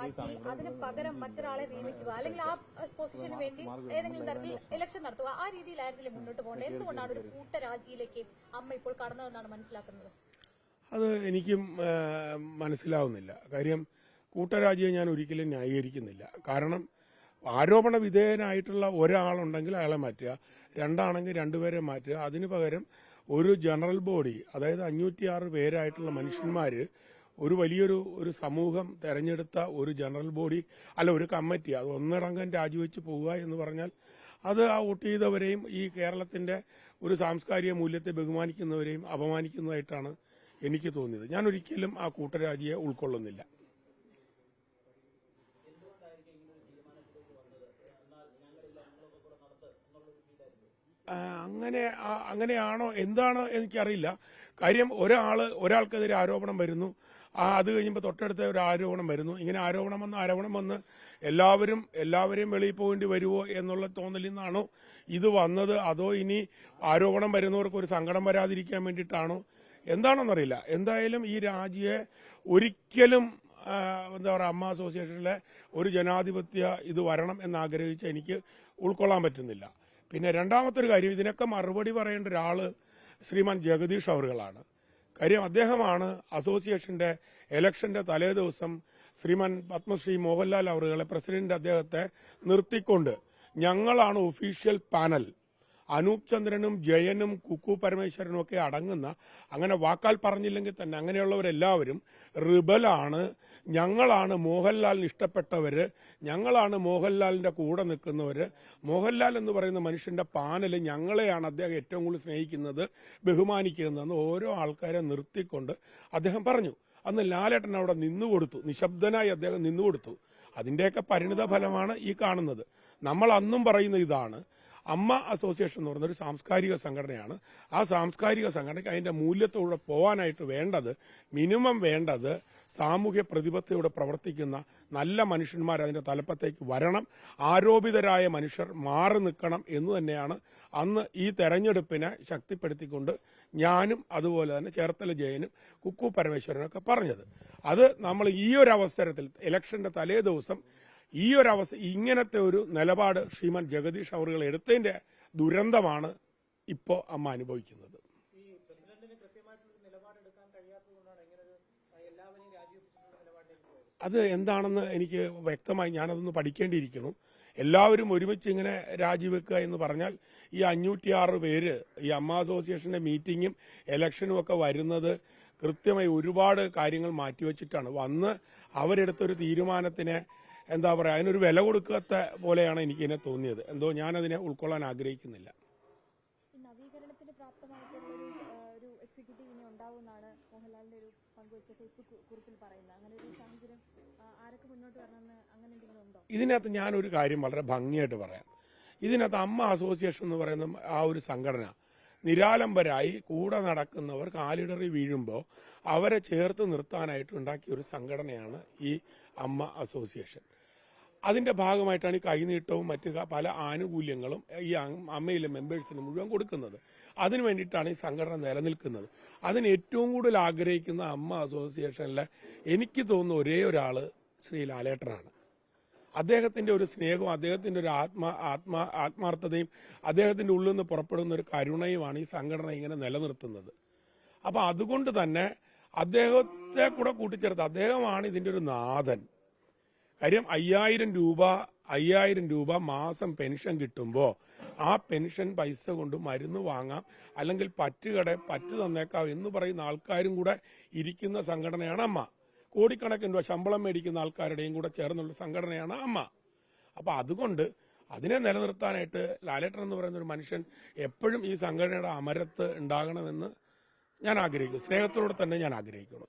മാറ്റി അതിന് പകരം മറ്റൊരാളെ നിയമിക്കുക അല്ലെങ്കിൽ ആ പൊസിഷന് വേണ്ടി ഏതെങ്കിലും തരത്തിൽ ഇലക്ഷൻ നടത്തുക, ആ രീതിയിലായിരുന്നില്ലേ മുന്നോട്ട് പോകേണ്ടത്? എന്തുകൊണ്ടാണ് ഒരു കൂട്ടരാജിയിലേക്ക് അമ്മ ഇപ്പോൾ കടന്നതെന്നാണ് മനസ്സിലാക്കുന്നത്? അത് എനിക്കും മനസ്സിലാവുന്നില്ല. കാര്യം കൂട്ടരാജിയെ ഞാൻ ഒരിക്കലും ന്യായീകരിക്കുന്നില്ല. കാരണം ആരോപണ വിധേയനായിട്ടുള്ള ഒരാളുണ്ടെങ്കിൽ അയാളെ മാറ്റുക, രണ്ടാണെങ്കിൽ രണ്ടുപേരെ മാറ്റുക. അതിനു പകരം ഒരു ജനറൽ ബോഡി, അതായത് 506 പേരായിട്ടുള്ള മനുഷ്യന്മാർ, ഒരു വലിയൊരു സമൂഹം തെരഞ്ഞെടുത്ത ഒരു ജനറൽ ബോഡി അല്ല ഒരു കമ്മിറ്റി, അത് ഒന്നിറങ്ങാൻ രാജിവെച്ച് പോവുക എന്ന് പറഞ്ഞാൽ അത് ആ വോട്ട് ചെയ്തവരെയും ഈ കേരളത്തിന്റെ ഒരു സാംസ്കാരിക മൂല്യത്തെ ബഹുമാനിക്കുന്നവരെയും അപമാനിക്കുന്നതായിട്ടാണ് എനിക്ക് തോന്നിയത്. ഞാൻ ഒരിക്കലും ആ കൂട്ടരാജിയെ ഉൾക്കൊള്ളുന്നില്ല. അങ്ങനെയാണോ എന്താണോ എനിക്കറിയില്ല. കാര്യം ഒരാൾക്കെതിരെ ആരോപണം വരുന്നു, അത് കഴിയുമ്പോൾ തൊട്ടടുത്ത ഒരു ആരോപണം വരുന്നു. ഇങ്ങനെ ആരോപണം വന്ന് എല്ലാവരെയും വെളിയിൽ പോകേണ്ടി വരുമോ എന്നുള്ള തോന്നലിൽ നിന്നാണോ ഇത് വന്നത്? അതോ ഇനി ആരോപണം വരുന്നവർക്ക് ഒരു സങ്കടം വരാതിരിക്കാൻ വേണ്ടിയിട്ടാണോ എന്താണെന്നറിയില്ല. എന്തായാലും ഈ രാജിയെ ഒരിക്കലും അമ്മ അസോസിയേഷനിലെ ഒരു ജനാധിപത്യ ഇത് വരണം എന്നാഗ്രഹിച്ച് എനിക്ക് ഉൾക്കൊള്ളാൻ പറ്റുന്നില്ല. പിന്നെ രണ്ടാമത്തെ ഒരു കാര്യം, ഇതിനൊക്കെ മറുപടി പറയേണ്ട ഒരാള് ശ്രീമാൻ ജഗദീഷ് അവറുകളാണ്. കാര്യം അദ്ദേഹമാണ് അസോസിയേഷന്റെ ഇലക്ഷന്റെ തലേ ദിവസം ശ്രീമാൻ പത്മശ്രീ മോഹൻലാൽ അവറുകളെ പ്രസിഡന്റ് അദ്ദേഹത്തെ നിർത്തിക്കൊണ്ട് ഞങ്ങളാണ് ഒഫീഷ്യൽ പാനൽ, അനൂപ് ചന്ദ്രനും ജയനും കുക്കു പരമേശ്വരനും ഒക്കെ അടങ്ങുന്ന, അങ്ങനെ വാക്കാൽ പറഞ്ഞില്ലെങ്കിൽ തന്നെ അങ്ങനെയുള്ളവരെല്ലാവരും റിബലാണ്, ഞങ്ങളാണ് മോഹൻലാലിന് ഇഷ്ടപ്പെട്ടവര്, ഞങ്ങളാണ് മോഹൻലാലിന്റെ കൂടെ നിൽക്കുന്നവര്, മോഹൻലാൽ എന്ന് പറയുന്ന മനുഷ്യന്റെ പാനൽ ഞങ്ങളെയാണ് അദ്ദേഹം ഏറ്റവും കൂടുതൽ സ്നേഹിക്കുന്നത്, ബഹുമാനിക്കുന്നതെന്ന് ഓരോ ആൾക്കാരെ നിർത്തിക്കൊണ്ട് അദ്ദേഹം പറഞ്ഞു. അന്ന് ലാലേട്ടൻ അവിടെ നിന്നുകൊടുത്തു, നിശബ്ദനായി അദ്ദേഹം നിന്നുകൊടുത്തു. അതിന്റെയൊക്കെ പരിണിത ഫലമാണ് ഈ കാണുന്നത്. നമ്മൾ അന്നും പറയുന്ന ഇതാണ്, അമ്മ അസോസിയേഷൻ എന്ന് പറയുന്ന ഒരു സാംസ്കാരിക സംഘടനയാണ്. ആ സാംസ്കാരിക സംഘടനയ്ക്ക് അതിന്റെ മൂല്യത്തോടെ പോകാനായിട്ട് മിനിമം വേണ്ടത് സാമൂഹ്യ പ്രതിബദ്ധതയോടെ പ്രവർത്തിക്കുന്ന നല്ല മനുഷ്യന്മാർ അതിന്റെ തലപ്പത്തേക്ക് വരണം, ആരോപിതരായ മനുഷ്യർ മാറി നിൽക്കണം എന്ന് തന്നെയാണ് അന്ന് ഈ തെരഞ്ഞെടുപ്പിനെ ശക്തിപ്പെടുത്തിക്കൊണ്ട് ഞാനും അതുപോലെ തന്നെ ചേർത്തല ജയനും കുക്കു പരമേശ്വരനൊക്കെ പറഞ്ഞത്. അത് നമ്മൾ ഈ ഒരു അവസരത്തിൽ ഇലക്ഷന്റെ തലേ ദിവസം ഇങ്ങനത്തെ ഒരു നിലപാട് ശ്രീമാൻ ജഗദീഷ് അവറുകൾ എടുത്തതിന്റെ ദുരന്തമാണ് ഇപ്പോ അമ്മ അനുഭവിക്കുന്നത്. അത് എന്താണെന്ന് എനിക്ക് വ്യക്തമായി ഞാനതൊന്ന് പഠിക്കേണ്ടിയിരിക്കുന്നു. എല്ലാവരും ഒരുമിച്ച് ഇങ്ങനെ രാജിവെക്കുക എന്ന് പറഞ്ഞാൽ ഈ 506 പേര് ഈ അമ്മ അസോസിയേഷന്റെ മീറ്റിംഗും ഇലക്ഷനും ഒക്കെ വരുന്നത് കൃത്യമായി ഒരുപാട് കാര്യങ്ങൾ മാറ്റിവെച്ചിട്ടാണ് വന്ന് അവരെടുത്തൊരു തീരുമാനത്തിന് എന്താ പറയുക, അതിനൊരു വില കൊടുക്കാത്ത പോലെയാണ് എനിക്കിതിനെ തോന്നിയത്. എന്തോ ഞാനതിനെ ഉൾക്കൊള്ളാൻ ആഗ്രഹിക്കുന്നില്ല. നവീകരണത്തിന് പ്രാപ്തമായിട്ടുള്ള ഒരു എക്സിക്യൂട്ടീവ് ഇനി ഉണ്ടാവുമെന്നാണ് മോഹൻലാലിന്റെ ഒരു പങ്കുവച്ച ഫേസ്ബുക്ക് കുറിപ്പിൽ പറയുന്നത്. അങ്ങനെ ഒരു സാഹചര്യം ആരൊക്കെ മുന്നോട്ട് വരണമെന്ന് അങ്ങനെ എന്തെങ്കിലും ഉണ്ടോ? ഇതിനകത്ത് ഞാനൊരു കാര്യം വളരെ ഭംഗിയായിട്ട് പറയാം. ഇതിനകത്ത് അമ്മ അസോസിയേഷൻ എന്ന് പറയുന്ന ആ ഒരു സംഘടന നിരാലംബരായി കൂടെ നടക്കുന്നവർ കാലിടറി വീഴുമ്പോൾ അവരെ ചേർത്ത് നിർത്താനായിട്ട് ഉണ്ടാക്കിയ ഒരു സംഘടനയാണ് ഈ അമ്മ അസോസിയേഷൻ. അതിന്റെ ഭാഗമായിട്ടാണ് ഈ കൈനീട്ടവും മറ്റു പല ആനുകൂല്യങ്ങളും ഈ അമ്മയിലെ മെമ്പേഴ്സിന് മുഴുവൻ കൊടുക്കുന്നത്. അതിനു വേണ്ടിയിട്ടാണ് ഈ സംഘടന നിലനിൽക്കുന്നത്. അതിന് ഏറ്റവും കൂടുതൽ ആഗ്രഹിക്കുന്ന അമ്മ അസോസിയേഷനിലെ എനിക്ക് തോന്നുന്ന ഒരേ ഒരാള് ശ്രീ ലാലേട്ടനാണ്. അദ്ദേഹത്തിന്റെ ഒരു സ്നേഹവും അദ്ദേഹത്തിന്റെ ഒരു ആത്മാർത്ഥതയും അദ്ദേഹത്തിന്റെ ഉള്ളിൽ നിന്ന് പുറപ്പെടുന്ന ഒരു കരുണയുമാണ് ഈ സംഘടന ഇങ്ങനെ നിലനിർത്തുന്നത്. അപ്പൊ അതുകൊണ്ട് തന്നെ അദ്ദേഹത്തെ കൂടെ കൂട്ടിച്ചേർത്ത് അദ്ദേഹമാണ് ഇതിന്റെ ഒരു നാഥൻ. കാര്യം 5000 രൂപ മാസം പെൻഷൻ കിട്ടുമ്പോൾ ആ പെൻഷൻ പൈസ കൊണ്ട് മരുന്ന് വാങ്ങാം, അല്ലെങ്കിൽ പറ്റ് തന്നേക്കാം എന്ന് പറയുന്ന ആൾക്കാരും കൂടെ ഇരിക്കുന്ന സംഘടനയാണ് അമ്മ. കോടിക്കണക്കിന് രൂപ ശമ്പളം മേടിക്കുന്ന ആൾക്കാരുടെയും കൂടെ ചേർന്നുള്ള സംഘടനയാണ് അമ്മ. അപ്പൊ അതുകൊണ്ട് അതിനെ നിലനിർത്താനായിട്ട് ലാലേട്ടൻ എന്ന് പറയുന്ന ഒരു മനുഷ്യൻ എപ്പോഴും ഈ സംഘടനയുടെ അമരത്ത് ഉണ്ടാകണമെന്ന് ഞാൻ ആഗ്രഹിക്കുന്നു. സ്നേഹത്തോടെ തന്നെ ഞാൻ ആഗ്രഹിക്കുന്നു.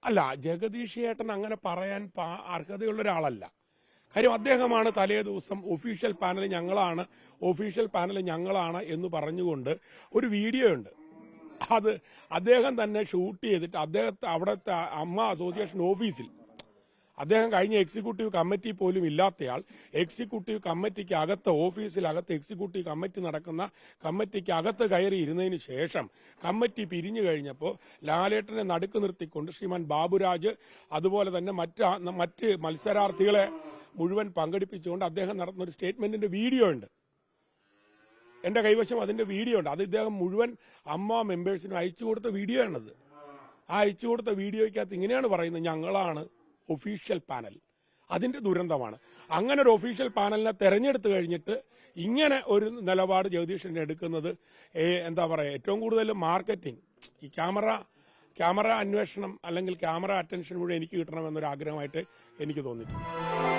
അല്ല, ജഗദീഷ് ഏട്ടൻ അങ്ങനെ പറയാൻ അർഹതയുള്ള ഒരാളല്ല. കാര്യം അദ്ദേഹമാണ് തലേ ദിവസം ഒഫീഷ്യൽ പാനൽ ഞങ്ങളാണ് എന്ന് പറഞ്ഞുകൊണ്ട് ഒരു വീഡിയോ ഉണ്ട്. അത് അദ്ദേഹം തന്നെ ഷൂട്ട് ചെയ്തിട്ട് അവിടുത്തെ അമ്മ അസോസിയേഷൻ ഓഫീസിൽ അദ്ദേഹം കഴിഞ്ഞ എക്സിക്യൂട്ടീവ് കമ്മിറ്റി പോലും ഇല്ലാത്തയാൾ എക്സിക്യൂട്ടീവ് കമ്മിറ്റിക്ക് അകത്ത് ഓഫീസിലകത്ത് എക്സിക്യൂട്ടീവ് കമ്മിറ്റി നടക്കുന്ന കമ്മിറ്റിക്ക് അകത്ത് കയറി ഇരുന്നതിന് ശേഷം കമ്മിറ്റി പിരിഞ്ഞു കഴിഞ്ഞപ്പോൾ ലാലേട്ടനെ നടുക്ക് നിർത്തിക്കൊണ്ട് ശ്രീമാൻ ബാബുരാജ് അതുപോലെ തന്നെ മറ്റ് മത്സരാർത്ഥികളെ മുഴുവൻ പങ്കെടുപ്പിച്ചുകൊണ്ട് അദ്ദേഹം നടത്തുന്ന ഒരു സ്റ്റേറ്റ്മെന്റിന്റെ വീഡിയോ ഉണ്ട്. എന്റെ കൈവശം അതിന്റെ വീഡിയോ ഉണ്ട്. അത് ഇദ്ദേഹം മുഴുവൻ അമ്മ മെമ്പേഴ്സിനും അയച്ചു കൊടുത്ത വീഡിയോ ആണത്. ആ അയച്ചു കൊടുത്ത വീഡിയോയ്ക്കകത്ത് ഇങ്ങനെയാണ് പറയുന്നത്, ഞങ്ങളാണ് ഒഫീഷ്യൽ പാനൽ. അതിന്റെ ദുരന്തമാണ്. അങ്ങനെ ഒരു ഒഫീഷ്യൽ പാനലിനെ തെരഞ്ഞെടുത്തു കഴിഞ്ഞിട്ട് ഇങ്ങനെ ഒരു നിലപാട് ജഗദീശൻ എടുക്കുന്നത് എന്താ പറയുക, ഏറ്റവും കൂടുതൽ മാർക്കറ്റിംഗ്, ഈ ക്യാമറ അന്വേഷണം അല്ലെങ്കിൽ ക്യാമറ അറ്റൻഷൻ മുഴുവൻ എനിക്ക് കിട്ടണമെന്നൊരു ആഗ്രഹമായിട്ട് എനിക്ക് തോന്നിയിട്ടുണ്ട്.